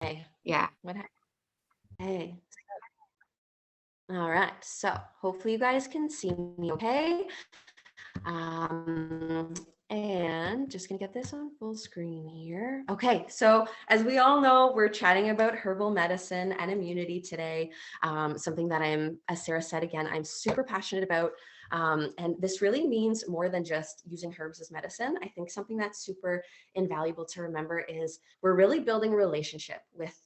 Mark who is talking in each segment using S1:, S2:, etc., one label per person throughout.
S1: Hey,
S2: Yeah.
S1: what happened? Hey. All right. So hopefully you guys can see me okay. And just gonna get this on full screen here. Okay, so as we all know, we're chatting about herbal medicine and immunity today. Something that as Sarah said again, I'm super passionate about. And this really means more than just using herbs as medicine. I think something that's super invaluable to remember is we're really building a relationship with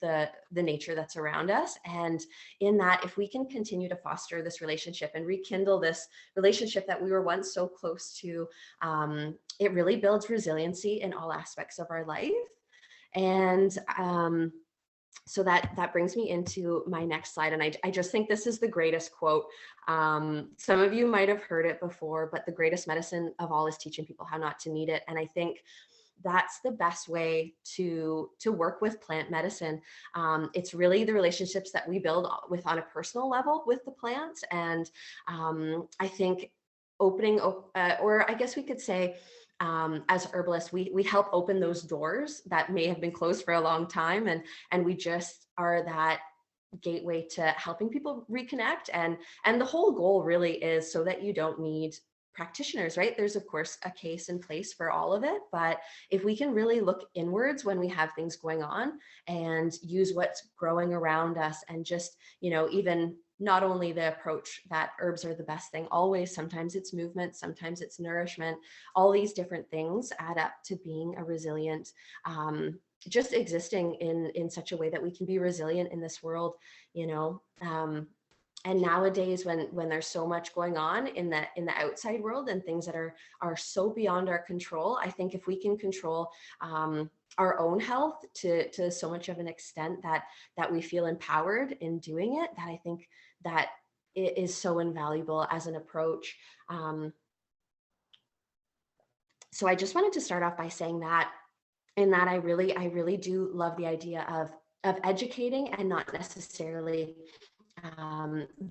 S1: the nature that's around us. And in that, if we can continue to foster this relationship and rekindle this relationship that we were once so close to, it really builds resiliency in all aspects of our life. And so that brings me into my next slide. And I just think this is the greatest quote. Some of you might have heard it before, but the greatest medicine of all is teaching people how not to need it. And I think that's the best way to work with plant medicine. It's really the relationships that we build with on a personal level with the plants. And I think opening, or I guess we could say, as herbalists, we help open those doors that may have been closed for a long time, and we just are that gateway to helping people reconnect. And the whole goal really is so that you don't need practitioners, right? There's of course a case in place for all of it, but if we can really look inwards when we have things going on and use what's growing around us, and just, even not only the approach that herbs are the best thing always, sometimes it's movement, sometimes it's nourishment, all these different things add up to being a resilient, just existing in such a way that we can be resilient in this world, you know. And nowadays, when there's so much going on in the outside world and things that are so beyond our control, I think if we can control our own health to so much of an extent that we feel empowered in doing it, that I think that it is so invaluable as an approach. So I just wanted to start off by saying that, in that I really do love the idea of educating and not necessarily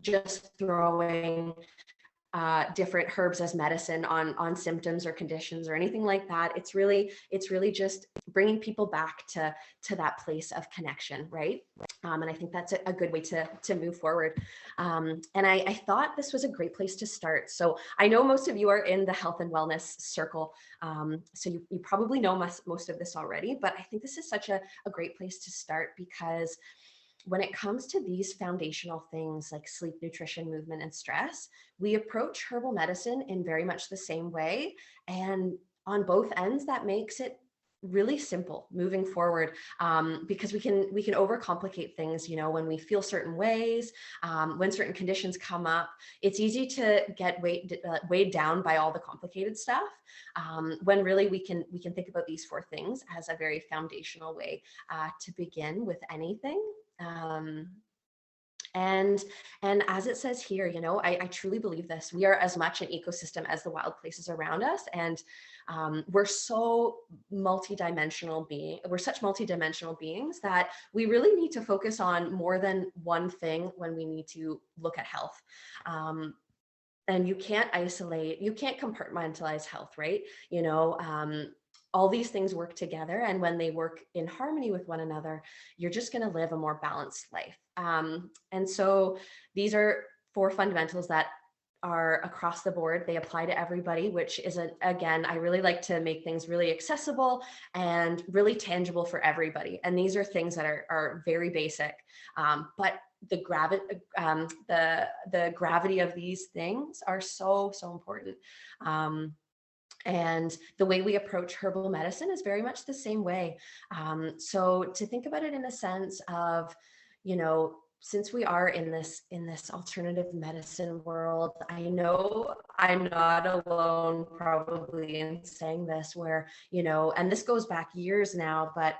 S1: just throwing different herbs as medicine on symptoms or conditions or anything like that. It's really just bringing people back to that place of connection, right? And I think that's a good way to move forward. And I thought this was a great place to start. So I know most of you are in the health and wellness circle, so you probably know most of this already, but I think this is such a great place to start, because when it comes to these foundational things like sleep, nutrition, movement, and stress, we approach herbal medicine in very much the same way. And on both ends, that makes it really simple moving forward, because we can overcomplicate things. When we feel certain ways, when certain conditions come up, it's easy to get weighed down by all the complicated stuff, when really we can think about these four things as a very foundational way to begin with anything. um, and and as it says here, I truly believe this. We are as much an ecosystem as the wild places around us, and we're such multidimensional beings that we really need to focus on more than one thing when we need to look at health. Um, and you can't compartmentalize health, right? All these things work together, and when they work in harmony with one another, you're just going to live a more balanced life. And so these are four fundamentals that are across the board. They apply to everybody, which is, again, I really like to make things really accessible and really tangible for everybody. And these are things that are very basic, but the gravity of these things are so important. Um, and the way we approach herbal medicine is very much the same way. So to think about it in a sense of, since we are in this alternative medicine world, I know I'm not alone probably in saying this, where, and this goes back years now, but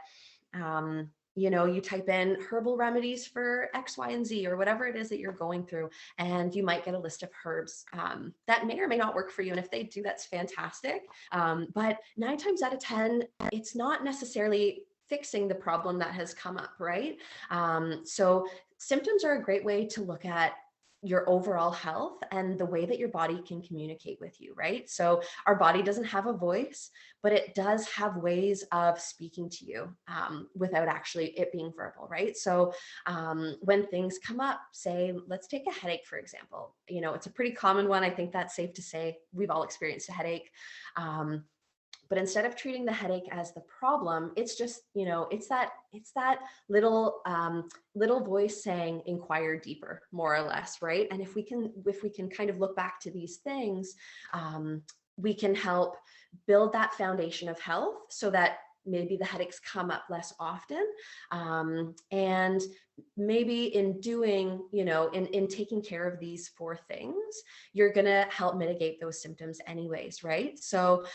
S1: you type in herbal remedies for X, Y, and Z, or whatever it is that you're going through, and you might get a list of herbs that may or may not work for you. And if they do, that's fantastic. But 9 times out of 10, it's not necessarily fixing the problem that has come up, right? So symptoms are a great way to look at your overall health and the way that your body can communicate with you, right? So our body doesn't have a voice, but it does have ways of speaking to you without actually it being verbal, right? So when things come up, say, let's take a headache, for example. You know, it's a pretty common one. I think that's safe to say we've all experienced a headache. But instead of treating the headache as the problem, it's just, you know, it's that little voice saying inquire deeper, more or less, right? And if we can kind of look back to these things, we can help build that foundation of health so that maybe the headaches come up less often. And maybe in doing, you know, in taking care of these four things, you're going to help mitigate those symptoms anyways, right? So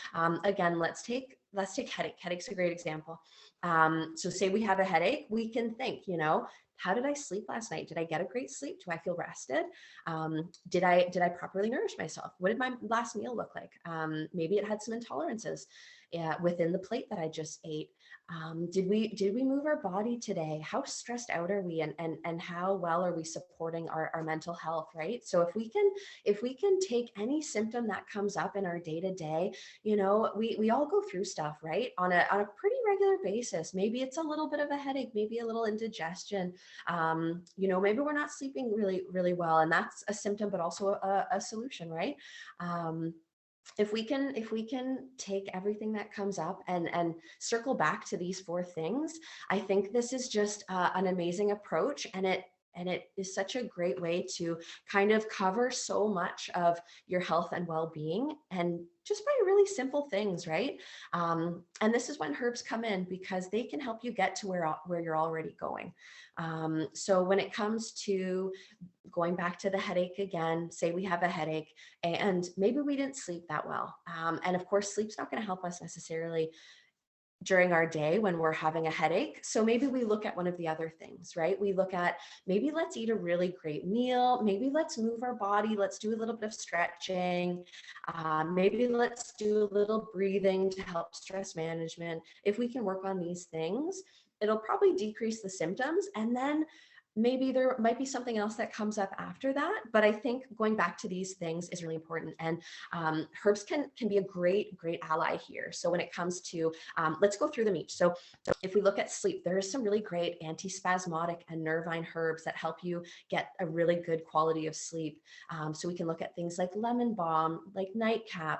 S1: again, let's take headache. Headache's a great example. So say we have a headache, we can think, you know, how did I sleep last night? Did I get a great sleep? Do I feel rested? Did I properly nourish myself? What did my last meal look like? Maybe it had some intolerances within the plate that I just ate. Did we move our body today? How stressed out are we, and how well are we supporting our mental health, right? So if we can take any symptom that comes up in our day to day, you know, we all go through stuff, right, on a pretty regular basis. Maybe it's a little bit of a headache, maybe a little indigestion, you know, maybe we're not sleeping really well, and that's a symptom but also a solution, right? If we can take everything that comes up and circle back to these four things, I think this is just an amazing approach, and it is such a great way to kind of cover so much of your health and well-being, and just by really simple things, right? And this is when herbs come in, because they can help you get to where you're already going. So when it comes to going back to the headache again, say we have a headache and maybe we didn't sleep that well. And of course, sleep's not going to help us necessarily during our day when we're having a headache. So maybe we look at one of the other things, right? We look at, maybe let's eat a really great meal. Maybe let's move our body. Let's do a little bit of stretching. Maybe let's do a little breathing to help stress management. If we can work on these things, it'll probably decrease the symptoms. And then maybe there might be something else that comes up after that. But I think going back to these things is really important. And herbs can be a great ally here. So when it comes to, let's go through them each. So if we look at sleep, there is some really great antispasmodic and nervine herbs that help you get a really good quality of sleep. So we can look at things like lemon balm, like nightcap,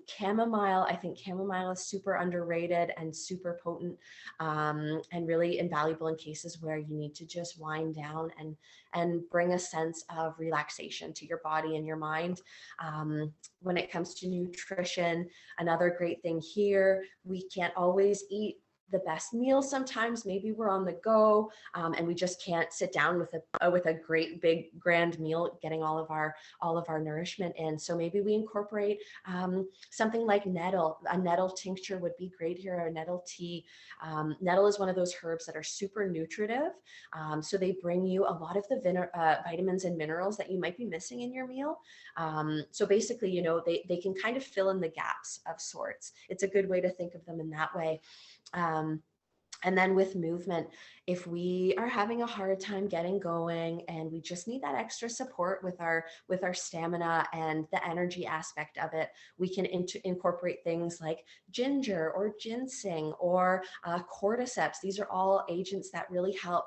S1: chamomile. I think chamomile is super underrated and super potent, and really invaluable in cases where you need to just wind down and bring a sense of relaxation to your body and your mind. When it comes to nutrition, another great thing here, we can't always eat the best meal. Sometimes maybe we're on the go, and we just can't sit down with a great big grand meal, getting all of our nourishment in. So maybe we incorporate something like nettle. A nettle tincture would be great here, or a nettle tea. Nettle is one of those herbs that are super nutritive. So they bring you a lot of the vitamins and minerals that you might be missing in your meal. So basically, you know, they can kind of fill in the gaps of sorts. It's a good way to think of them in that way. And then with movement, if we are having a hard time getting going and we just need that extra support with our stamina and the energy aspect of it, we can incorporate things like ginger or ginseng or cordyceps. These are all agents that really help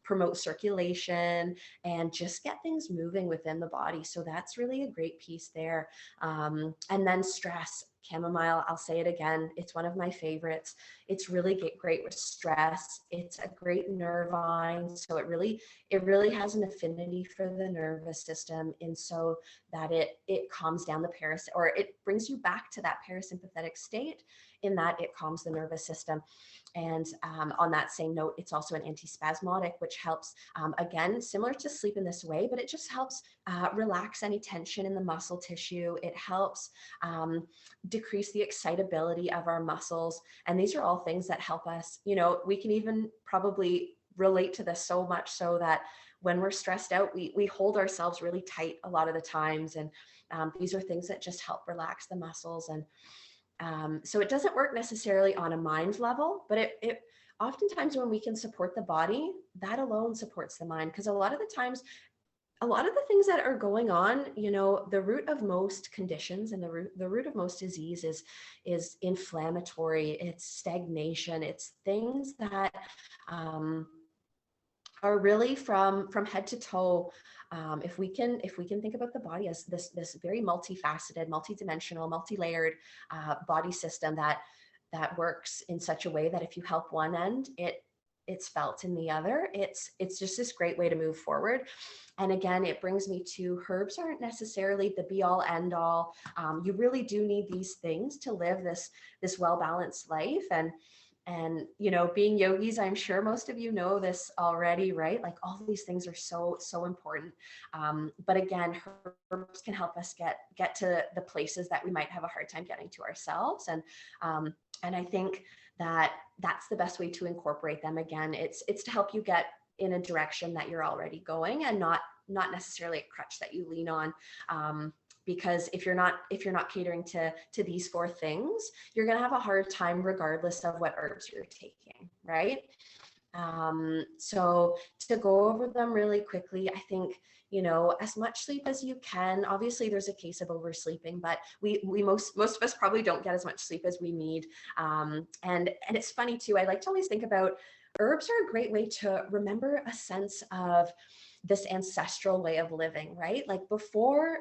S1: promote circulation and just get things moving within the body. So that's really a great piece there. And then stress. Chamomile, I'll say it again, it's one of my favorites. It's really great with stress. It's a great nervine, so it really has an affinity for the nervous system, and so that it calms down the or it brings you back to that parasympathetic state, in that it calms the nervous system. And on that same note, it's also an antispasmodic, which helps, again, similar to sleep in this way, but it just helps relax any tension in the muscle tissue. It helps decrease the excitability of our muscles. And these are all things that help us, you know, we can even probably relate to this so much so that when we're stressed out, we hold ourselves really tight a lot of the times. And these are things that just help relax the muscles. And so it doesn't work necessarily on a mind level, but it oftentimes when we can support the body, that alone supports the mind. Because a lot of the times, a lot of the things that are going on, the root of most conditions and the root of most disease is inflammatory, it's stagnation, it's things that are really from head to toe. If we can think about the body as this very multifaceted, multidimensional, multi-layered body system that works in such a way that if you help one end, it's felt in the other. It's just this great way to move forward. And again, it brings me to herbs aren't necessarily the be all end all. You really do need these things to live this well balanced life. And being yogis, I'm sure most of you know this already, right? Like all these things are so important. But again, herbs can help us get to the places that we might have a hard time getting to ourselves. And I think that's the best way to incorporate them. Again, it's to help you get in a direction that you're already going, and not necessarily a crutch that you lean on. Because if you're not catering to these four things, you're going to have a hard time regardless of what herbs you're taking, right? So to go over them really quickly, I think, as much sleep as you can. Obviously there's a case of oversleeping, but we most of us probably don't get as much sleep as we need. And it's funny too, I like to always think about herbs are a great way to remember a sense of this ancestral way of living, right? Like before,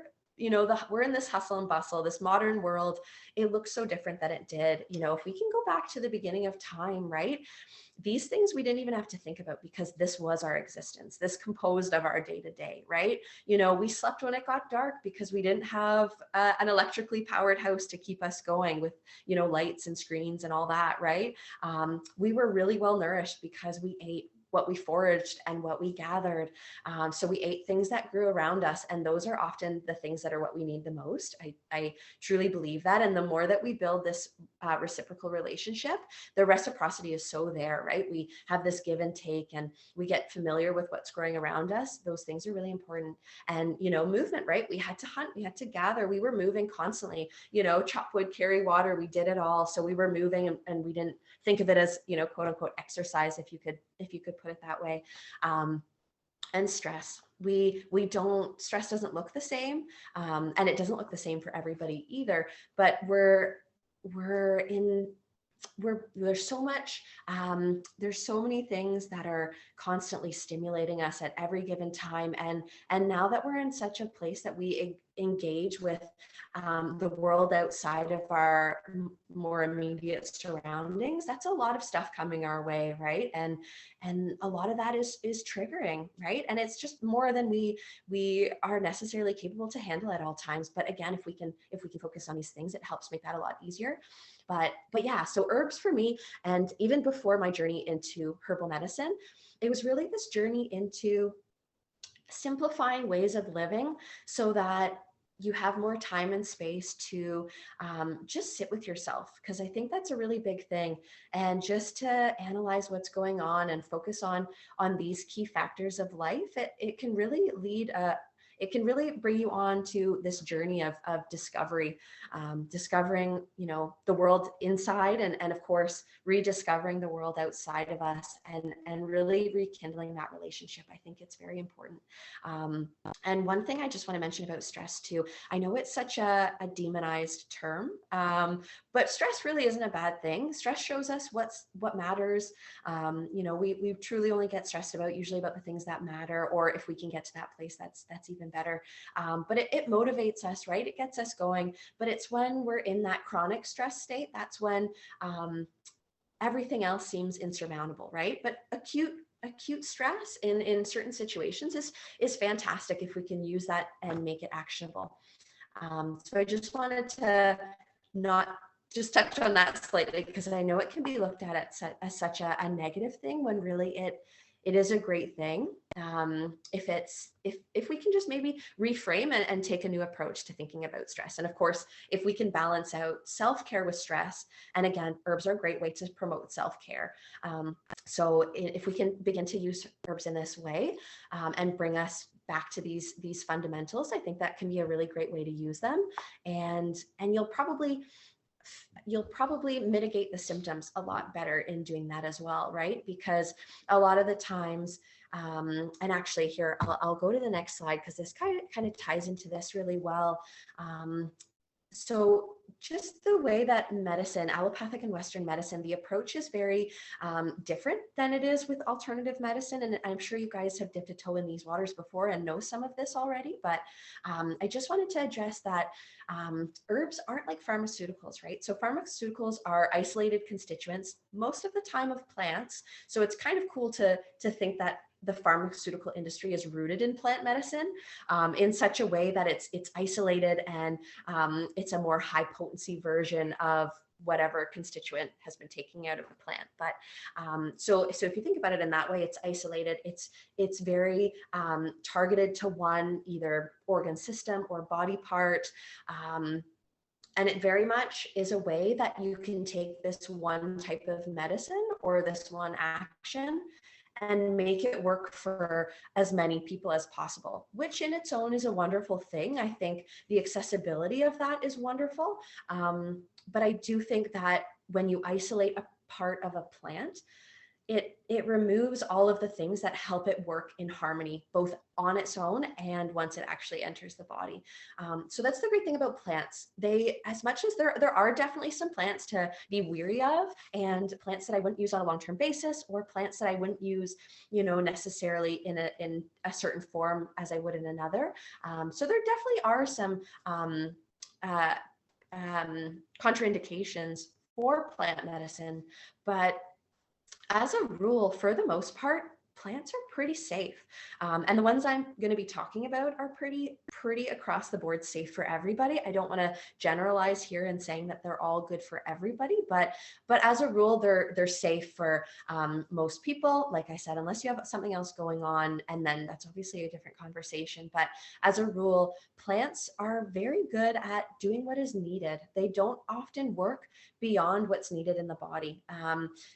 S1: we're in this hustle and bustle, this modern world, it looks so different than it did. If we can go back to the beginning of time, right? These things we didn't even have to think about because this was our existence. This composed of our day to day, right? We slept when it got dark because we didn't have an electrically powered house to keep us going with, lights and screens and all that, right? We were really well nourished because we ate what we foraged and what we gathered. So we ate things that grew around us, and those are often the things that are what we need the most. I truly believe that. And the more that we build this reciprocal relationship, the reciprocity is so there, right? We have this give and take, and we get familiar with what's growing around us. Those things are really important. And, movement, right? We had to hunt, we had to gather, we were moving constantly, chop wood, carry water, we did it all. So we were moving, and we didn't think of it as, quote unquote exercise, if you could put it that way. And stress, stress doesn't look the same, and it doesn't look the same for everybody either. But there's so much, there's so many things that are constantly stimulating us at every given time. And now that we're in such a place that we engage with the world outside of our more immediate surroundings, that's a lot of stuff coming our way, right? And a lot of that is triggering, right? And it's just more than we are necessarily capable to handle at all times. But again, if we can focus on these things, it helps make that a lot easier. But yeah, so herbs for me, and even before my journey into herbal medicine, it was really this journey into simplifying ways of living so that you have more time and space to just sit with yourself, because I think that's a really big thing. And just to analyze what's going on and focus on these key factors of life, it can really it can really bring you on to this journey of discovery, discovering, the world inside, and of course, rediscovering the world outside of us, and really rekindling that relationship. I think it's very important. And one thing I just want to mention about stress too, I know it's such a demonized term, but stress really isn't a bad thing. Stress shows us what matters. We truly only get stressed usually about the things that matter, or if we can get to that place, that's even better. But it motivates us, right? It gets us going. But it's when we're in that chronic stress state, that's when everything else seems insurmountable, right? But acute stress in certain situations is fantastic if we can use that and make it actionable. So I just wanted to not just touch on that slightly, because I know it can be looked at as such a negative thing, when really it is a great thing. If we can just maybe reframe and take a new approach to thinking about stress. And of course, if we can balance out self-care with stress, and again, herbs are a great way to promote self-care. So if we can begin to use herbs in this way, and bring us back to these fundamentals, I think that can be a really great way to use them. And you'll probably you'll probably mitigate the symptoms a lot better in doing that as well, right? Because a lot of the times, and actually here, I'll go to the next slide because this kind of ties into this really well. So just the way that medicine, allopathic and Western medicine, the approach is very different than it is with alternative medicine. And I'm sure you guys have dipped a toe in these waters before and know some of this already, but I just wanted to address that herbs aren't like pharmaceuticals, right? So pharmaceuticals are isolated constituents most of the time of plants. So it's kind of cool to think that the pharmaceutical industry is rooted in plant medicine in such a way that it's isolated and it's a more high potency version of whatever constituent has been taken out of the plant. But so if you think about it in that way, it's isolated. It's very targeted to one either organ system or body part. And it very much is a way that you can take this one type of medicine or this one action and make it work for as many people as possible, which in its own is a wonderful thing. I think the accessibility of that is wonderful. But I do think that when you isolate a part of a plant, it removes all of the things that help it work in harmony, both on its own and once it actually enters the body. So that's the great thing about plants. They, as much as there are definitely some plants to be weary of, and plants that I wouldn't use on a long-term basis, or plants that I wouldn't use, necessarily in a certain form as I would in another. So there definitely are some contraindications for plant medicine, but as a rule, for the most part, plants are pretty safe. And the ones I'm going to be talking about are pretty across the board safe for everybody. I don't want to generalize here in saying that they're all good for everybody, but as a rule, they're safe for most people. Like I said, unless you have something else going on, and then that's obviously a different conversation. But as a rule, plants are very good at doing what is needed. They don't often work beyond what's needed in the body.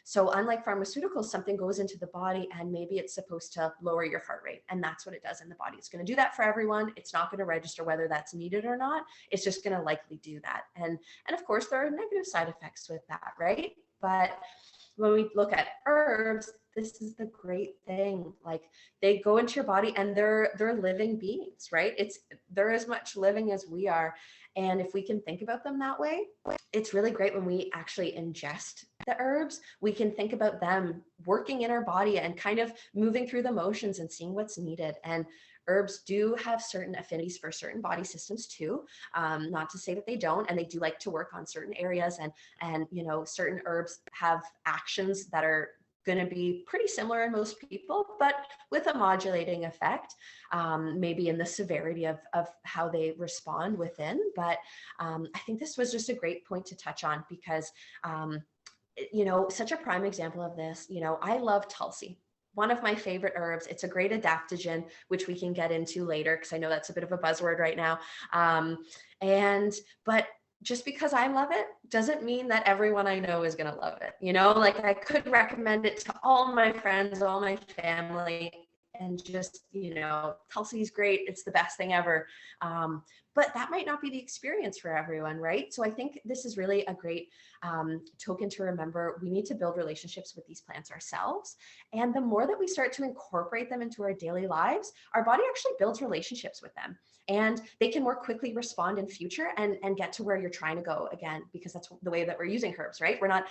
S1: So unlike pharmaceuticals, something goes into the body and maybe it's supposed to lower your heart rate, and that's what it does in the body. It's going to do that for everyone. It's not going to register whether that's needed or not. It's just going to likely do that. And of course, there are negative side effects with that, right? But when we look at herbs, this is the great thing. Like, they go into your body and they're living beings, right? They're as much living as we are. And if we can think about them that way, it's really great when we actually ingest the herbs. We can think about them working in our body and kind of moving through the motions and seeing what's needed. And herbs do have certain affinities for certain body systems too. Not to say that they don't, and they do like to work on certain areas. And certain herbs have actions that are going to be pretty similar in most people, but with a modulating effect, maybe in the severity of how they respond within. But I think this was just a great point to touch on because, such a prime example of this, I love Tulsi. One of my favorite herbs. It's a great adaptogen, which we can get into later because I know that's a bit of a buzzword right now. But just because I love it doesn't mean that everyone I know is going to love it. Like, I could recommend it to all my friends, all my family, and just, Tulsi's great. It's the best thing ever. But that might not be the experience for everyone, right? So I think this is really a great token to remember. We need to build relationships with these plants ourselves. And the more that we start to incorporate them into our daily lives, our body actually builds relationships with them. And they can more quickly respond in future and get to where you're trying to go again, because that's the way that we're using herbs, right? We're not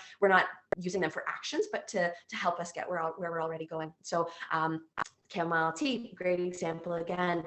S1: using them for actions, but to help us get where we're already going. So chamomile tea, great example again.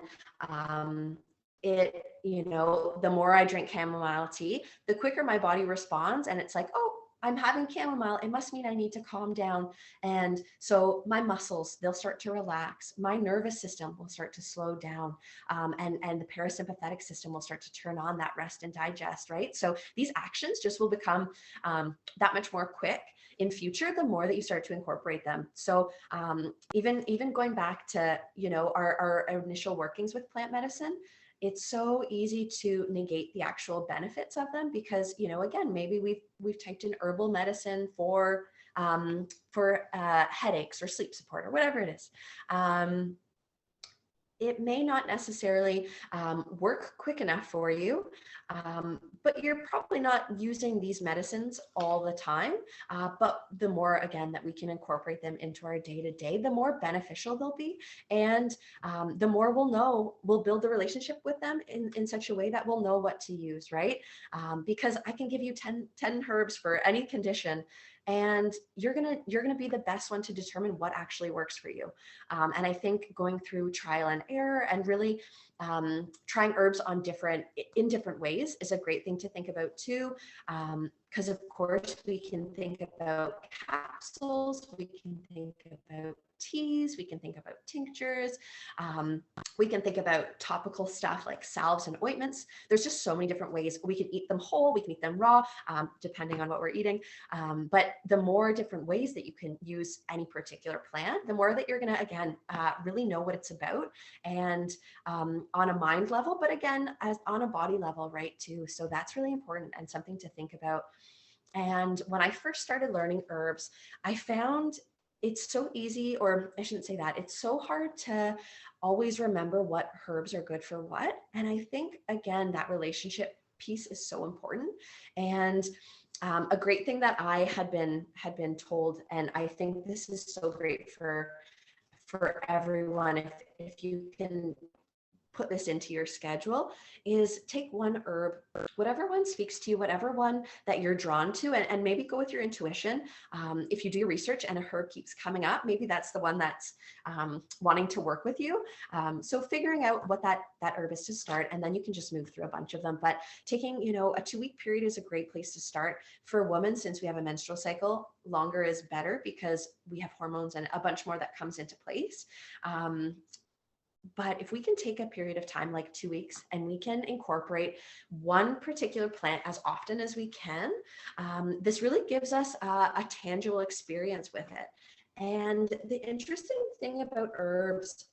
S1: The more I drink chamomile tea, the quicker my body responds. And it's like, oh, I'm having chamomile. It must mean I need to calm down. And so my muscles, they'll start to relax. My nervous system will start to slow down. And the parasympathetic system will start to turn on that rest and digest, right? So these actions just will become that much more quick in future, the more that you start to incorporate them. So even going back to, our initial workings with plant medicine, it's so easy to negate the actual benefits of them because, again, maybe we've typed in herbal medicine for headaches or sleep support or whatever it is. it may not necessarily work quick enough for you, but you're probably not using these medicines all the time. But the more, again, that we can incorporate them into our day-to-day, the more beneficial they'll be. And the more we'll build the relationship with them in such a way that we'll know what to use, right? Because I can give you 10 herbs for any condition, and you're gonna be the best one to determine what actually works for you. And I think going through trial and error and really trying herbs in different ways is a great thing to think about too. Because of course we can think about capsules, we can think about teas, we can think about tinctures, we can think about topical stuff like salves and ointments. There's just so many different ways. We can eat them whole, we can eat them raw, depending on what we're eating. But the more different ways that you can use any particular plant, the more that you're gonna, again, really know what it's about, and on a mind level, but again, as on a body level, right, too. So that's really important and something to think about. And when I first started learning herbs, I found it's so easy, or I shouldn't say that, it's so hard to always remember what herbs are good for what. And I think, again, that relationship piece is so important. And a great thing that I had been told, and I think this is so great for everyone, if you can put this into your schedule, is take one herb, whatever one speaks to you, whatever one that you're drawn to, and maybe go with your intuition. If you do your research and a herb keeps coming up, maybe that's the one that's wanting to work with you. So figuring out what that herb is to start, and then you can just move through a bunch of them. But taking, a 2-week period is a great place to start. For women, since we have a menstrual cycle, longer is better because we have hormones and a bunch more that comes into place. But if we can take a period of time like 2 weeks and we can incorporate one particular plant as often as we can, this really gives us a tangible experience with it. And the interesting thing about herbs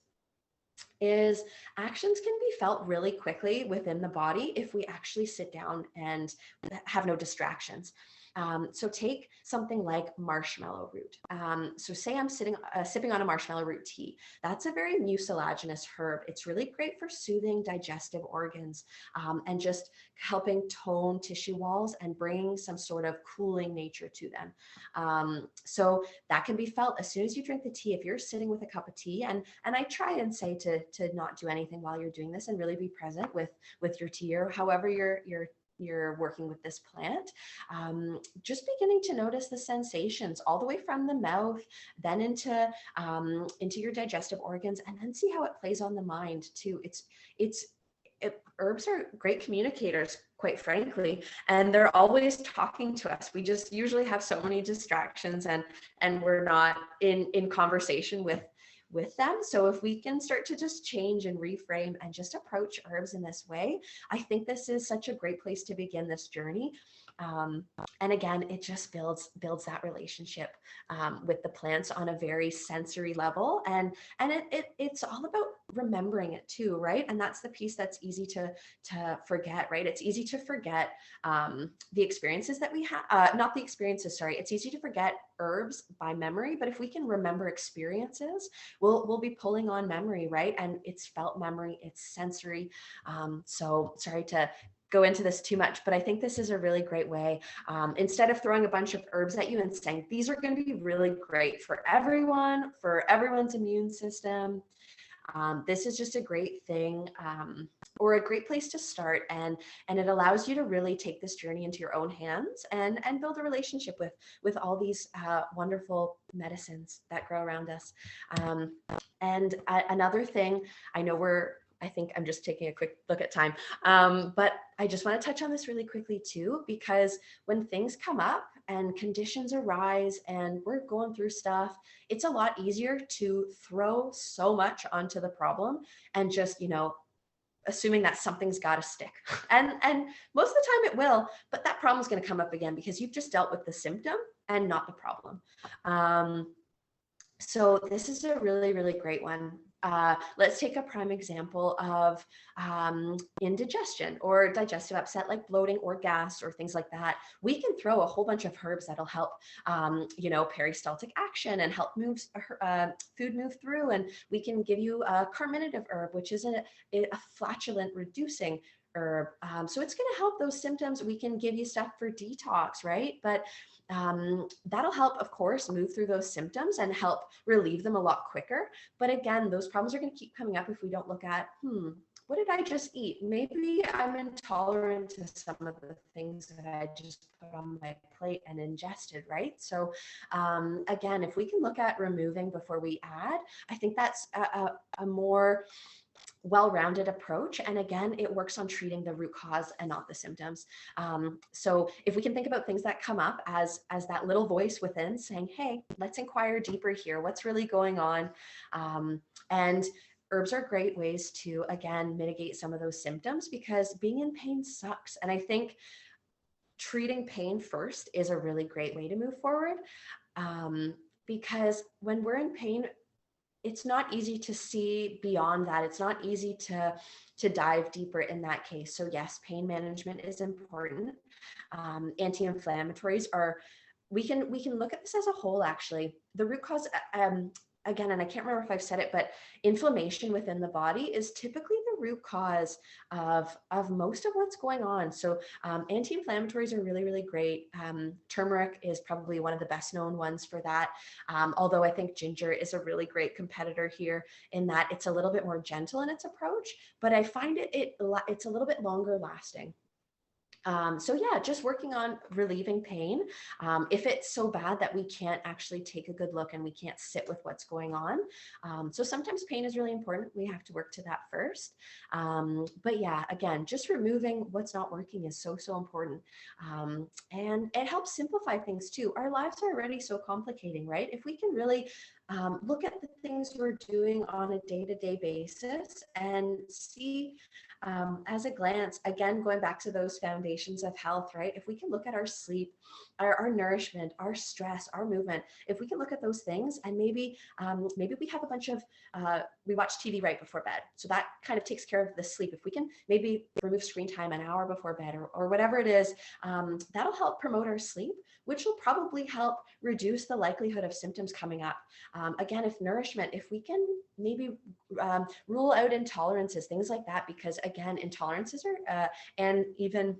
S1: is actions can be felt really quickly within the body if we actually sit down and have no distractions. So take something like marshmallow root. So say I'm sipping on a marshmallow root tea. That's a very mucilaginous herb. It's really great for soothing digestive organs and just helping tone tissue walls and bring some sort of cooling nature to them. So that can be felt as soon as you drink the tea. If you're sitting with a cup of tea, and I try and say to not do anything while you're doing this and really be present with your tea or however you're working with this plant, just beginning to notice the sensations all the way from the mouth, then into your digestive organs, and then see how it plays on the mind too. Herbs are great communicators, quite frankly, and they're always talking to us. We just usually have so many distractions, and we're not in conversation with them. So if we can start to just change and reframe and just approach herbs in this way, I think this is such a great place to begin this journey. And again, it just builds that relationship with the plants on a very sensory level, and it's all about remembering it too, right? And that's the piece that's easy to forget, right? It's easy to forget the experiences that we have, not the experiences, sorry. It's easy to forget herbs by memory, but if we can remember experiences, we'll be pulling on memory, right? And it's felt memory, it's sensory. So sorry to go into this too much, but I think this is a really great way. Instead of throwing a bunch of herbs at you and saying, these are going to be really great for everyone, for everyone's immune system, this is just a great thing, or a great place to start. And it allows you to really take this journey into your own hands and build a relationship with all these wonderful medicines that grow around us. And another thing, I think I'm just taking a quick look at time, but I just want to touch on this really quickly too, because when things come up and conditions arise and we're going through stuff, it's a lot easier to throw so much onto the problem and just, assuming that something's got to stick. And most of the time it will, but that problem's going to come up again because you've just dealt with the symptom and not the problem. So this is a really, really great one. Let's take a prime example of indigestion or digestive upset, like bloating or gas or things like that. We can throw a whole bunch of herbs that'll help, peristaltic action and help move food move through. And we can give you a carminative herb, which is a flatulent reducing herb. So it's going to help those symptoms. We can give you stuff for detox, right? But that'll help, of course, move through those symptoms and help relieve them a lot quicker. But again, those problems are going to keep coming up if we don't look at, what did I just eat? Maybe I'm intolerant to some of the things that I just put on my plate and ingested, right? So again, if we can look at removing before we add, I think that's a more well-rounded approach. And again, it works on treating the root cause and not the symptoms. So if we can think about things that come up as that little voice within saying, hey, let's inquire deeper here, what's really going on? And herbs are great ways to, again, mitigate some of those symptoms, because being in pain sucks. And I think treating pain first is a really great way to move forward, because when we're in pain, it's not easy to see beyond that. It's not easy to dive deeper in that case. So yes, pain management is important. Anti-inflammatories are, we can look at this as a whole. Actually, the root cause, again, and I can't remember if I've said it, but inflammation within the body is typically the root cause of most of what's going on. So anti-inflammatories are really, really great. Turmeric is probably one of the best known ones for that. Although I think ginger is a really great competitor here in that it's a little bit more gentle in its approach, but I find it's a little bit longer lasting. So yeah, just working on relieving pain. If it's so bad that we can't actually take a good look and we can't sit with what's going on. So sometimes pain is really important. We have to work to that first. But yeah, again, just removing what's not working is so, so important. And it helps simplify things too. Our lives are already so complicating, right? If we can really look at the things we're doing on a day-to-day basis and see, as a glance, again, going back to those foundations of health, right? If we can look at our sleep, our nourishment, our stress, our movement, if we can look at those things, and maybe we have a bunch of, we watch TV right before bed. So that kind of takes care of the sleep. If we can maybe remove screen time an hour before bed, or whatever it is, that'll help promote our sleep, which will probably help reduce the likelihood of symptoms coming up. Again, if nourishment, if we can maybe rule out intolerances, things like that, because again, intolerances are, and even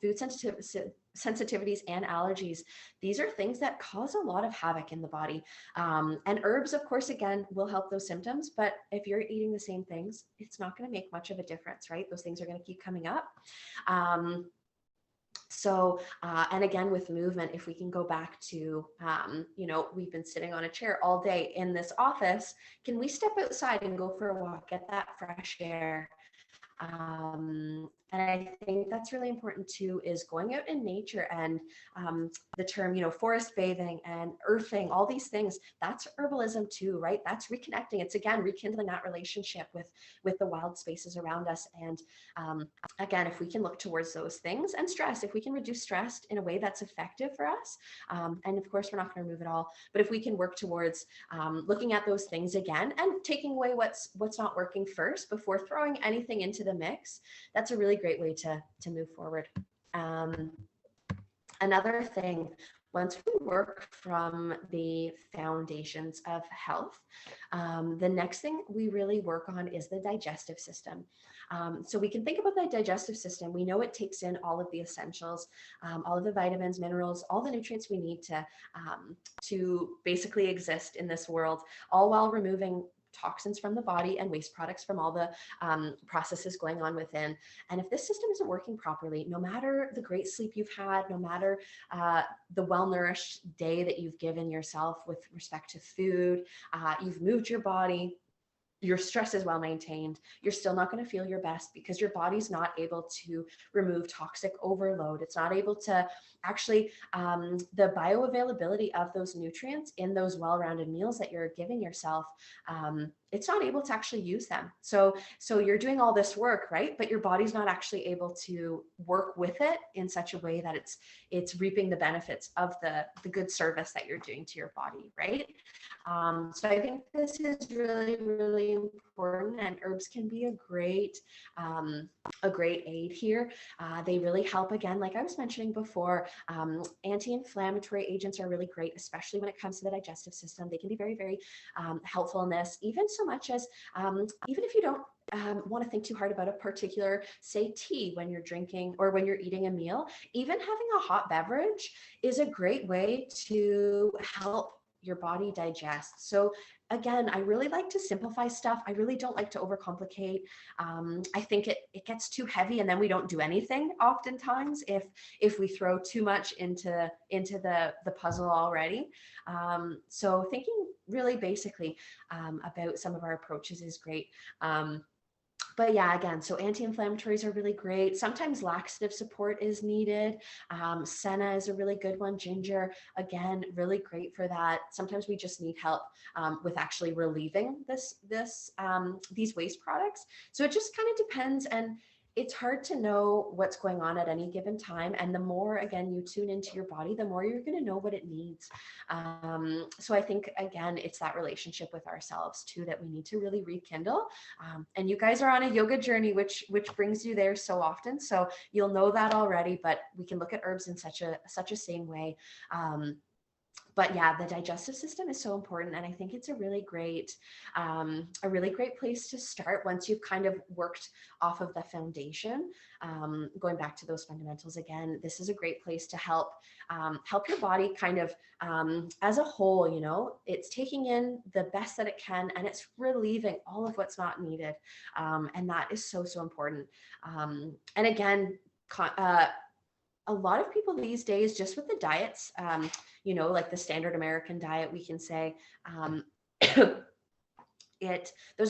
S1: food sensitivities and allergies, these are things that cause a lot of havoc in the body. And herbs, of course, again, will help those symptoms, but if you're eating the same things, it's not going to make much of a difference, right? Those things are going to keep coming up. And again, with movement, if we can go back to, we've been sitting on a chair all day in this office, can we step outside and go for a walk, get that fresh air? And I think that's really important too, is going out in nature, and the term, forest bathing and earthing, all these things, that's herbalism too, right? That's reconnecting. It's again, rekindling that relationship with the wild spaces around us. And again, if we can look towards those things, and stress, if we can reduce stress in a way that's effective for us, and of course, we're not going to remove it all, but if we can work towards looking at those things again and taking away what's not working first before throwing anything into the mix, that's a really great way to move forward. Another thing, once we work from the foundations of health, the next thing we really work on is the digestive system. So we can think about the digestive system. We know it takes in all of the essentials, all of the vitamins, minerals, all the nutrients we need to basically exist in this world, all while removing toxins from the body and waste products from all the processes going on within. And if this system isn't working properly, no matter the great sleep you've had, no matter the well-nourished day that you've given yourself with respect to food, you've moved your body, your stress is well maintained, you're still not going to feel your best because your body's not able to remove toxic overload. It's not able to actually, the bioavailability of those nutrients in those well-rounded meals that you're giving yourself, it's not able to actually use them. So you're doing all this work, right? But your body's not actually able to work with it in such a way that it's reaping the benefits of the good service that you're doing to your body, right? So I think this is really, really important, and herbs can be a great aid here. They really help, again, like I was mentioning before. Anti-inflammatory agents are really great, especially when it comes to the digestive system. They can be very, very helpful in this, even so much as even if you don't want to think too hard about a particular, say, tea when you're drinking or when you're eating a meal, even having a hot beverage is a great way to help your body digest. So again, I really like to simplify stuff. I really don't like to overcomplicate. I think it gets too heavy, and then we don't do anything oftentimes if we throw too much into the puzzle already. So thinking really basically about some of our approaches is great. But yeah, again, so anti-inflammatories are really great. Sometimes laxative support is needed. Senna is a really good one. Ginger, again, really great for that. Sometimes we just need help with actually relieving these waste products. So it just kind of depends, and it's hard to know what's going on at any given time. And the more, again, you tune into your body, the more you're going to know what it needs. So I think, again, it's that relationship with ourselves too that we need to really rekindle. And you guys are on a yoga journey, which brings you there so often. So you'll know that already, but we can look at herbs in such a same way. But yeah, the digestive system is so important, and I think it's a really great place to start once you've kind of worked off of the foundation. Going back to those fundamentals again, this is a great place to help your body kind of as a whole. You know, it's taking in the best that it can, and it's relieving all of what's not needed, and that is so important. And again, a lot of people these days, just with the diets, you know, like the standard American diet, we can say, there's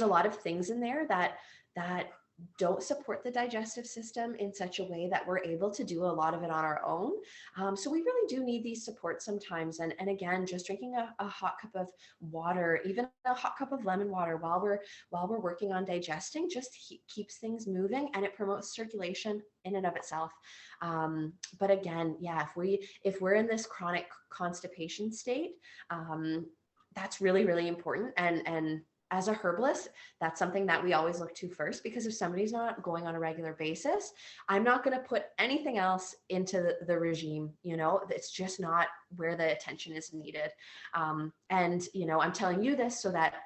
S1: a lot of things in there that don't support the digestive system in such a way that we're able to do a lot of it on our own. So we really do need these supports sometimes. And again, just drinking a hot cup of water, even a hot cup of lemon water while we're working on digesting, just keeps things moving, and it promotes circulation in and of itself. But again, yeah, if we're in this chronic constipation state, that's really, really important. And as a herbalist, that's something that we always look to first, because if somebody's not going on a regular basis, I'm not going to put anything else into the regime. You know, it's just not where the attention is needed. And, you know, I'm telling you this so that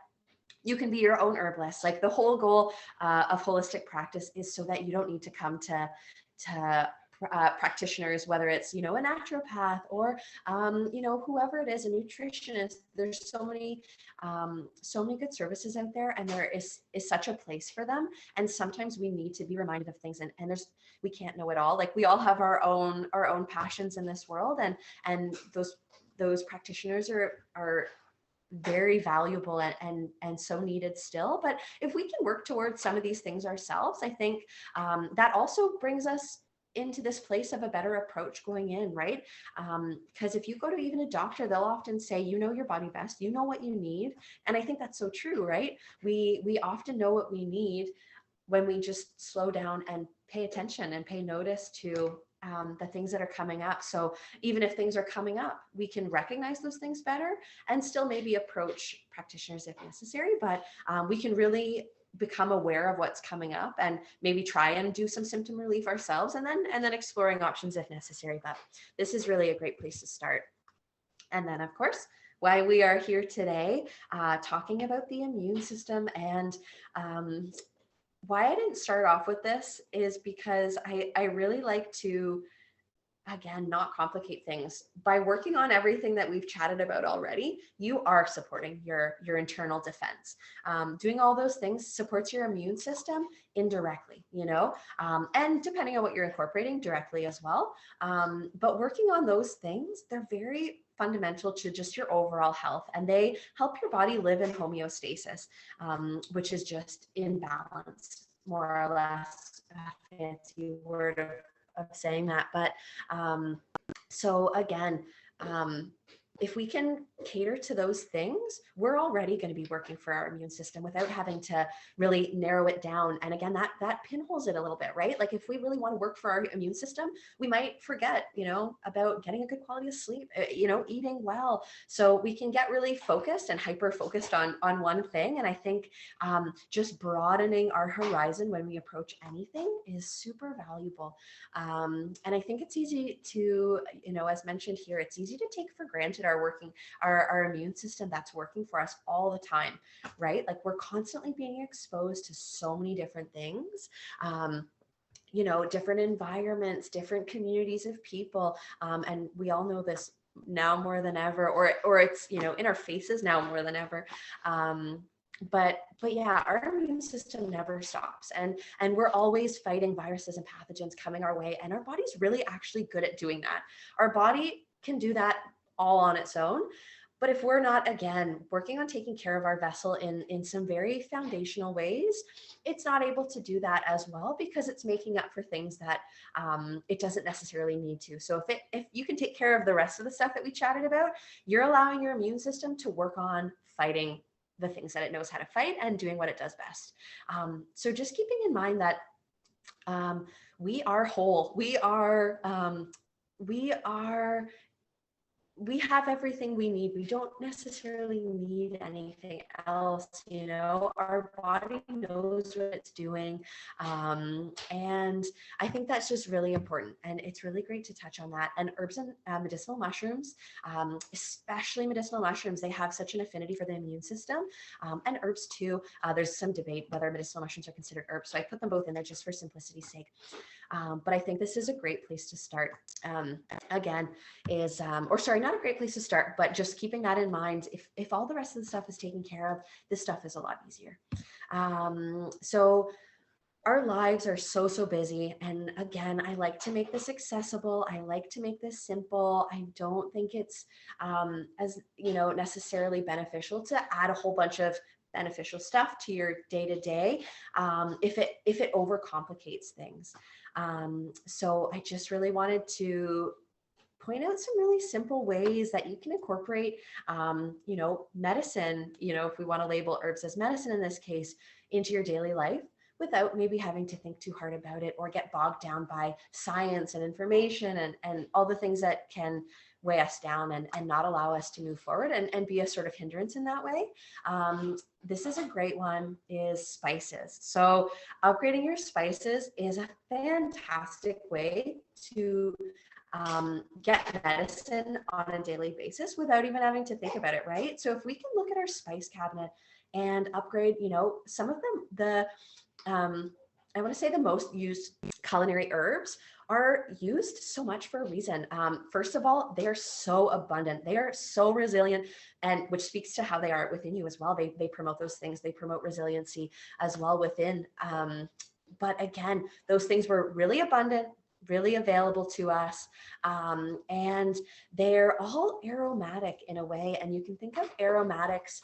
S1: you can be your own herbalist. Like, the whole goal of holistic practice is so that you don't need to come to practitioners, whether it's, you know, a naturopath or, you know, whoever it is, a nutritionist. There's so many good services out there, and there is such a place for them. And sometimes we need to be reminded of things, and we can't know it all. Like, we all have our own passions in this world, and those practitioners are very valuable and so needed still. But if we can work towards some of these things ourselves, I think that also brings us into this place of a better approach going in, right? Because if you go to even a doctor, they'll often say, you know your body best, you know what you need. And I think that's so true, right? We often know what we need when we just slow down and pay attention and pay notice to the things that are coming up. So even if things are coming up, we can recognize those things better and still maybe approach practitioners if necessary. But we can really become aware of what's coming up and maybe try and do some symptom relief ourselves, and then exploring options if necessary. But this is really a great place to start. And then, of course, why we are here today, talking about the immune system. And why I didn't start off with this is because I really like to, again, not complicate things. By working on everything that we've chatted about already, you are supporting your internal defense. Doing all those things supports your immune system indirectly, you know, and depending on what you're incorporating, directly as well. But working on those things, they're very fundamental to just your overall health, and they help your body live in homeostasis, which is just in balance, more or less. A fancy word of saying that, but so again, if we can cater to those things, we're already going to be working for our immune system without having to really narrow it down. And again, that pinholes it a little bit, right? Like if we really want to work for our immune system, we might forget, about getting a good quality of sleep, eating well. So we can get really focused and hyper focused on one thing. And I think just broadening our horizon when we approach anything is super valuable. And I think it's easy to, as mentioned here, it's easy to take for granted our immune system that's working for us all the time, right? Like we're constantly being exposed to so many different things. Different environments, different communities of people. And we all know this now more than ever, or it's, in our faces now more than ever. But yeah, our immune system never stops, and we're always fighting viruses and pathogens coming our way, and our body's really actually good at doing that. Our body can do that all on its own. But if we're not, again, working on taking care of our vessel in some very foundational ways, it's not able to do that as well, because it's making up for things that it doesn't necessarily need to. So if you can take care of the rest of the stuff that we chatted about, you're allowing your immune system to work on fighting the things that it knows how to fight and doing what it does best. So just keeping in mind that we are whole. We have everything we need. We don't necessarily need anything else. Our body knows what it's doing. And I think that's just really important. And it's really great to touch on that. And herbs and medicinal mushrooms, especially medicinal mushrooms, they have such an affinity for the immune system. And herbs too. There's some debate whether medicinal mushrooms are considered herbs. So I put them both in there just for simplicity's sake. But I think this is a great place to start. Again, not a great place to start, but just keeping that in mind. If all the rest of the stuff is taken care of, this stuff is a lot easier. So our lives are so busy. And again, I like to make this accessible. I like to make this simple. I don't think it's as necessarily beneficial to add a whole bunch of beneficial stuff to your day-to-day if it overcomplicates things. So I just really wanted to point out some really simple ways that you can incorporate, medicine, if we want to label herbs as medicine in this case, into your daily life without maybe having to think too hard about it or get bogged down by science and information and all the things that can weigh us down and not allow us to move forward and be a sort of hindrance in that way. This is a great one, is spices. So upgrading your spices is a fantastic way to get medicine on a daily basis without even having to think about it, right? So if we can look at our spice cabinet and upgrade, some of them, I want to say the most used culinary herbs are used so much for a reason. First of all, they are so abundant. They are so resilient, and which speaks to how they are within you as well. They promote those things. They promote resiliency as well within. But again, those things were really abundant, really available to us. And they're all aromatic in a way. And you can think of aromatics.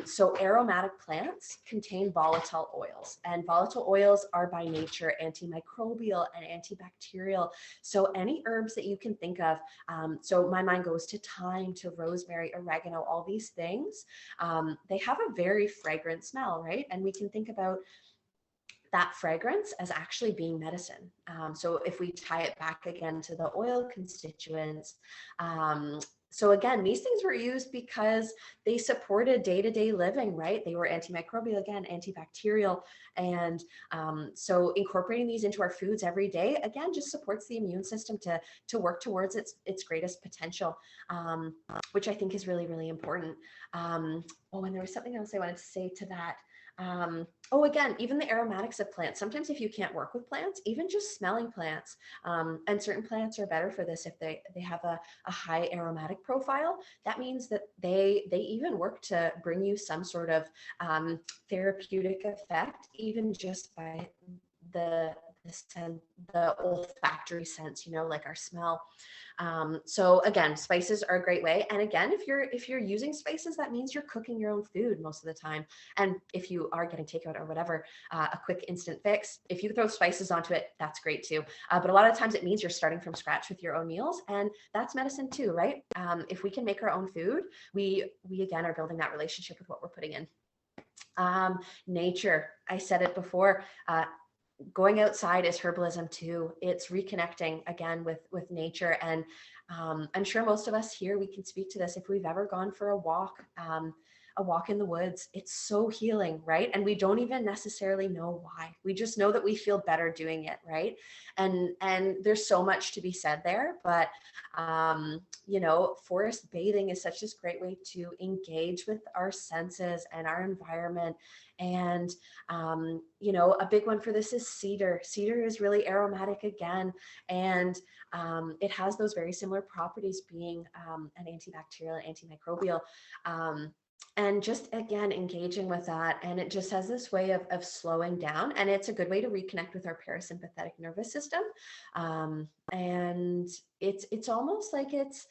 S1: So aromatic plants contain volatile oils, and volatile oils are by nature antimicrobial and antibacterial. So any herbs that you can think of, so my mind goes to thyme, to rosemary, oregano, all these things, they have a very fragrant smell, right? And we can think about that fragrance as actually being medicine. So if we tie it back again to the oil constituents, so again, these things were used because they supported day-to-day living, right? They were antimicrobial, again, antibacterial. And so incorporating these into our foods every day, again, just supports the immune system to work towards its greatest potential, which I think is really, really important. And there was something else I wanted to say to that. Again, even the aromatics of plants. Sometimes if you can't work with plants, even just smelling plants, and certain plants are better for this if they have a high aromatic profile. That means that they even work to bring you some sort of therapeutic effect, even just by the the olfactory sense, you know, like our smell. So again, spices are a great way. And again, if you're using spices, that means you're cooking your own food most of the time. And if you are getting takeout or whatever, a quick instant fix, if you throw spices onto it, that's great too. But a lot of times it means you're starting from scratch with your own meals, and that's medicine too, right? If we can make our own food, we again are building that relationship with what we're putting in. Nature, I said it before. Going outside is herbalism too. It's reconnecting again with nature. And I'm sure most of us here, we can speak to this. If we've ever gone for a walk in the woods, it's so healing, right? And we don't even necessarily know why. We just know that we feel better doing it, right? And there's so much to be said there. But you know, forest bathing is such this great way to engage with our senses and our environment. And you know, a big one for this is cedar. Cedar is really aromatic again, and it has those very similar properties, being an antibacterial, antimicrobial. And just again engaging with that, and it just has this way of slowing down, and it's a good way to reconnect with our parasympathetic nervous system. And it's almost like it's,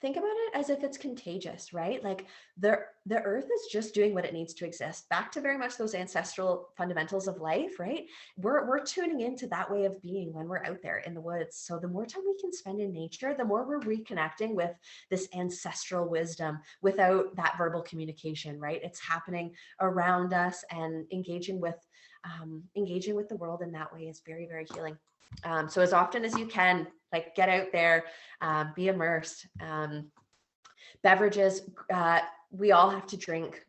S1: think about it as if it's contagious, right? Like the earth is just doing what it needs to exist. Back to very much those ancestral fundamentals of life, right? We're tuning into that way of being when we're out there in the woods. So the more time we can spend in nature, the more we're reconnecting with this ancestral wisdom without that verbal communication, right? It's happening around us, and engaging with the world in that way is very, very healing. So as often as you can, like, get out there, be immersed. Beverages, we all have to drink.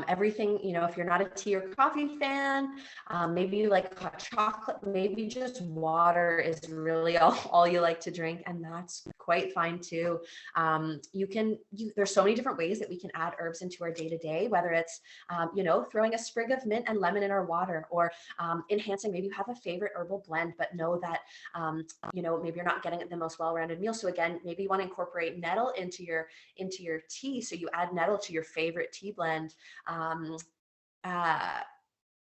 S1: Everything, you know, if you're not a tea or coffee fan, maybe you like hot chocolate, maybe just water is really all you like to drink, and that's quite fine too. There's so many different ways that we can add herbs into our day-to-day, whether it's, you know, throwing a sprig of mint and lemon in our water, or enhancing. Maybe you have a favorite herbal blend, but know that, you know, maybe you're not getting the most well-rounded meal. So again, maybe you want to incorporate nettle into your tea. So you add nettle to your favorite tea blend.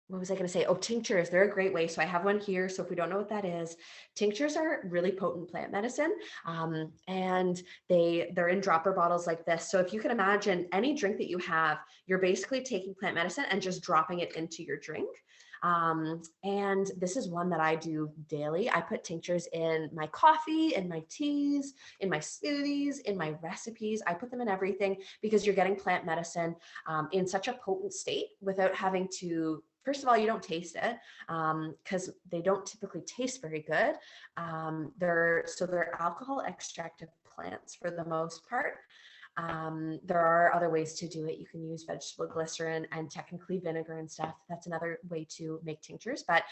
S1: What was I going to say? Oh, tinctures. They're a great way. So I have one here. So if we don't know what that is, tinctures are really potent plant medicine. And they're in dropper bottles like this. So if you can imagine any drink that you have, you're basically taking plant medicine and just dropping it into your drink. And this is one that I do daily. I put tinctures in my coffee, in my teas, in my smoothies, in my recipes. I put them in everything, because you're getting plant medicine in such a potent state without having to. First of all, you don't taste it, because they don't typically taste very good. They're alcohol extracted plants for the most part. There are other ways to do it. You can use vegetable glycerin and technically vinegar and stuff. That's another way to make tinctures. But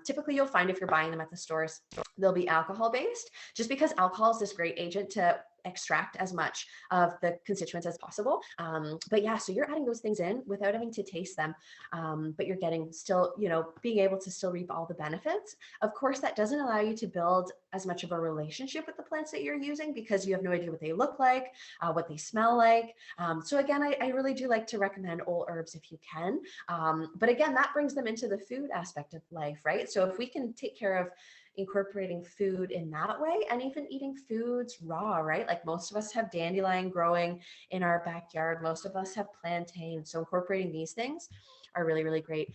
S1: typically you'll find, if you're buying them at the stores, they'll be alcohol based, just because alcohol is this great agent to extract as much of the constituents as possible. But yeah, so you're adding those things in without having to taste them, but you're getting still, you know, being able to still reap all the benefits. Of course, that doesn't allow you to build as much of a relationship with the plants that you're using, because you have no idea what they look like, what they smell like. So again, I really do like to recommend whole herbs if you can. But again, that brings them into the food aspect of life, right? So if we can take care of incorporating food in that way, and even eating foods raw, right? Like most of us have dandelion growing in our backyard. Most of us have plantain. So incorporating these things are really, really great.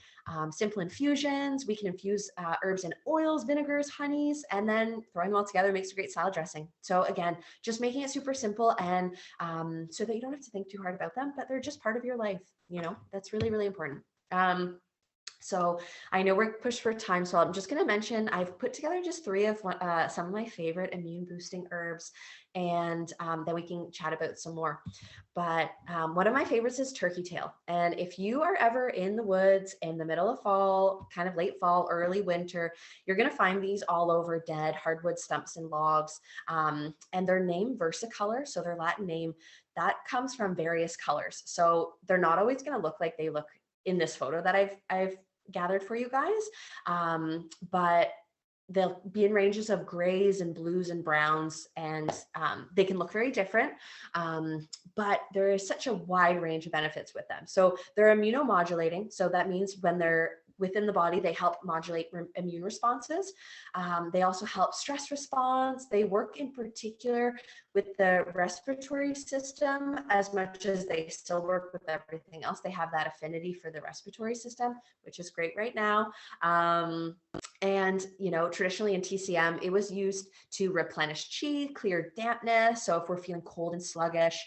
S1: Simple infusions. We can infuse herbs in oils, vinegars, honeys, and then throwing them all together makes a great salad dressing. So again, just making it super simple, and so that you don't have to think too hard about them, but they're just part of your life. You know, that's really, really important. So I know we're pushed for time, so I'm just going to mention, I've put together just 3 of some of my favorite immune boosting herbs, and then we can chat about some more. But one of my favorites is turkey tail. And if you are ever in the woods in the middle of fall, kind of late fall, early winter, you're going to find these all over dead hardwood stumps and logs. And they're named versicolor, so their Latin name, that comes from various colors. So they're not always going to look like they look in this photo that I've gathered for you guys, but they'll be in ranges of grays and blues and browns, and they can look very different, but there is such a wide range of benefits with them. So they're immunomodulating, so that means when they're within the body. They help modulate immune responses. They also help stress response. They work in particular with the respiratory system as much as they still work with everything else. They have that affinity for the respiratory system, which is great right now. And, you know, traditionally in TCM, it was used to replenish chi, clear dampness. So if we're feeling cold and sluggish,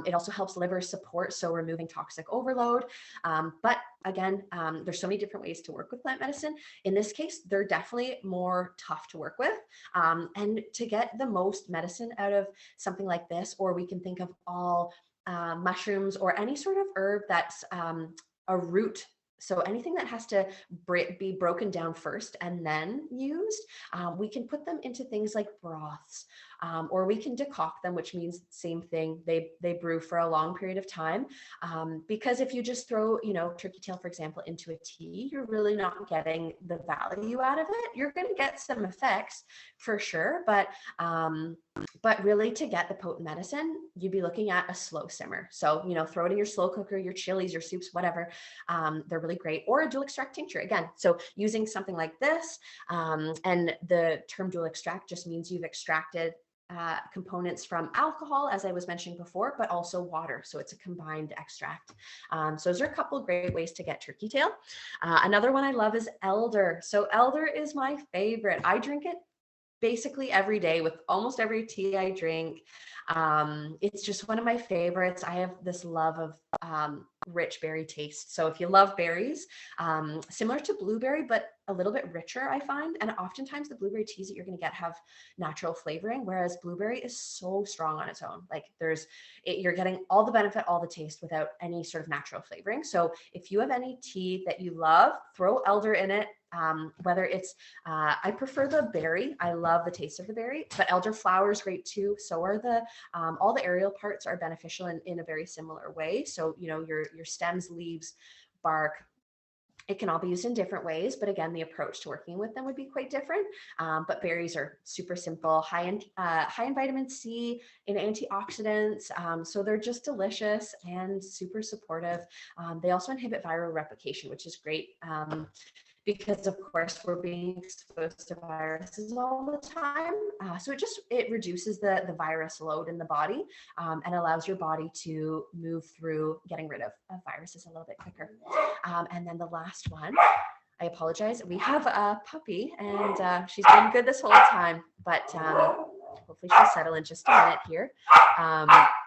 S1: it also helps liver support, so removing toxic overload. But again, there's so many different ways to work with plant medicine. In this case, they're definitely more tough to work with. And to get the most medicine out of something like this, or we can think of all mushrooms or any sort of herb that's a root. So anything that has to be broken down first and then used, we can put them into things like broths, or we can decoct them, which means same thing. They brew for a long period of time, because if you just throw, you know, turkey tail, for example, into a tea, you're really not getting the value out of it. You're going to get some effects for sure, but really to get the potent medicine, you'd be looking at a slow simmer. So, you know, throw it in your slow cooker, your chilies, your soups, whatever. They're really great. Or a dual extract tincture. Again, so using something like this, and the term dual extract just means you've extracted components from alcohol, as I was mentioning before, but also water. So it's a combined extract. So those are a couple of great ways to get turkey tail. Another one I love is elder. So elder is my favorite. I drink it basically every day with almost every tea I drink. It's just one of my favorites. I have this love of rich berry taste. So if you love berries, similar to blueberry, but a little bit richer, I find. And oftentimes the blueberry teas that you're going to get have natural flavoring, whereas blueberry is so strong on its own. Like you're getting all the benefit, all the taste without any sort of natural flavoring. So if you have any tea that you love, throw elder in it. Whether it's, I prefer the berry. I love the taste of the berry, but elder flower is great too. So are all the aerial parts are beneficial in a very similar way. So, you know, your stems, leaves, bark, it can all be used in different ways, but again, the approach to working with them would be quite different. But berries are super simple, high in vitamin C, in antioxidants. So they're just delicious and super supportive. They also inhibit viral replication, which is great. Because of course we're being exposed to viruses all the time. So it reduces the virus load in the body, and allows your body to move through getting rid of viruses a little bit quicker. And then the last one, I apologize. We have a puppy and she's been good this whole time, but hopefully she'll settle in just a minute here.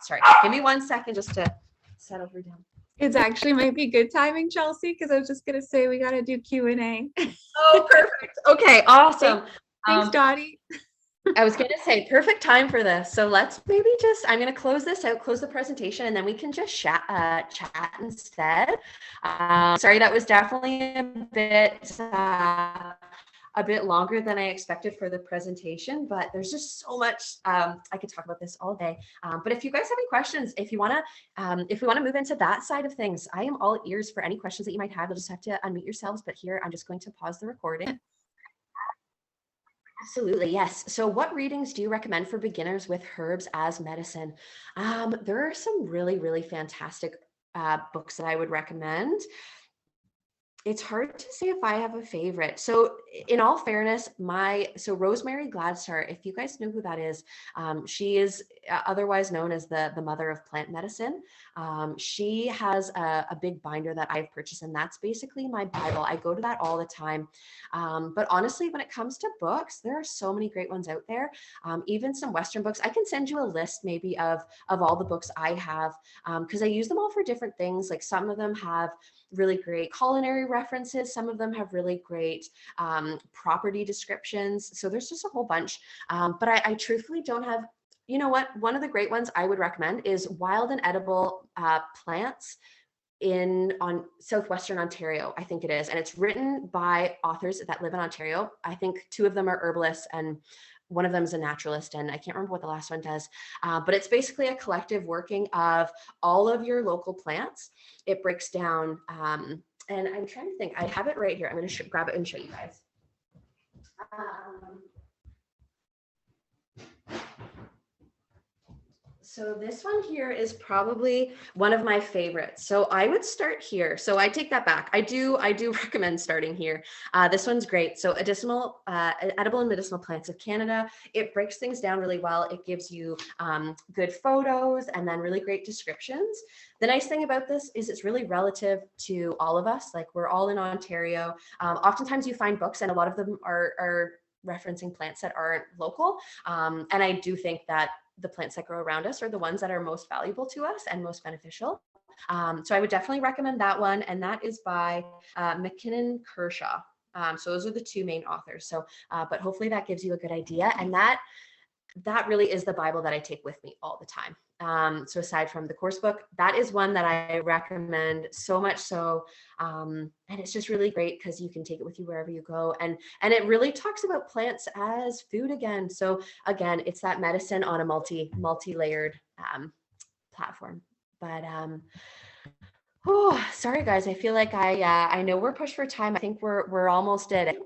S1: Sorry, give me 1 second just to settle her down.
S2: It's actually might be good timing, Chelsea, because I was just going to say we got to do Q&A.
S1: Oh, perfect. Okay, awesome.
S2: Thanks, Dottie.
S1: I was going to say perfect time for this. So let's maybe I'm going to close this out, close the presentation, and then we can just chat instead. Sorry, that was definitely a bit longer than I expected for the presentation, but there's just so much. I could talk about this all day. But if you guys have any questions, if we want to move into that side of things, I am all ears for any questions that you might have. You'll just have to unmute yourselves. But here, I'm just going to pause the recording. Absolutely, yes. So what readings do you recommend for beginners with herbs as medicine? There are some really, really fantastic books that I would recommend. It's hard to say if I have a favorite. So in all fairness, Rosemary Gladstar, if you guys know who that is, she is otherwise known as the mother of plant medicine. She has a big binder that I've purchased, and that's basically my Bible. I go to that all the time. But honestly, when it comes to books, there are so many great ones out there. Even some Western books. I can send you a list maybe of all the books I have, because I use them all for different things. Like some of them have really great culinary references. Some of them have really great property descriptions. So there's just a whole bunch. But I truthfully don't have, you know what? One of the great ones I would recommend is Wild and Edible Plants on southwestern Ontario, I think it is. And it's written by authors that live in Ontario. I think 2 of them are herbalists and one of them is a naturalist, and I can't remember what the last one does, but it's basically a collective working of all of your local plants. It breaks down, and I'm trying to think, I have it right here. I'm going to grab it and show you guys. So this one here is probably one of my favorites. So I would start here. So I take that back. I do recommend starting here. This one's great. So edible and medicinal plants of Canada. It breaks things down really well. It gives you good photos and then really great descriptions. The nice thing about this is it's really relative to all of us. Like we're all in Ontario. Oftentimes you find books and a lot of them are referencing plants that aren't local. And I do think that the plants that grow around us are the ones that are most valuable to us and most beneficial. So I would definitely recommend that one. And that is by McKinnon Kershaw. So those are the two main authors. So, but hopefully that gives you a good idea. And that really is the Bible that I take with me all the time. So aside from the course book, that is one that I recommend so much so. And it's just really great because you can take it with you wherever you go. And it really talks about plants as food again. So again, it's that medicine on a multi-layered platform. But oh, sorry guys, I feel like I know we're pushed for time. I think we're almost at it.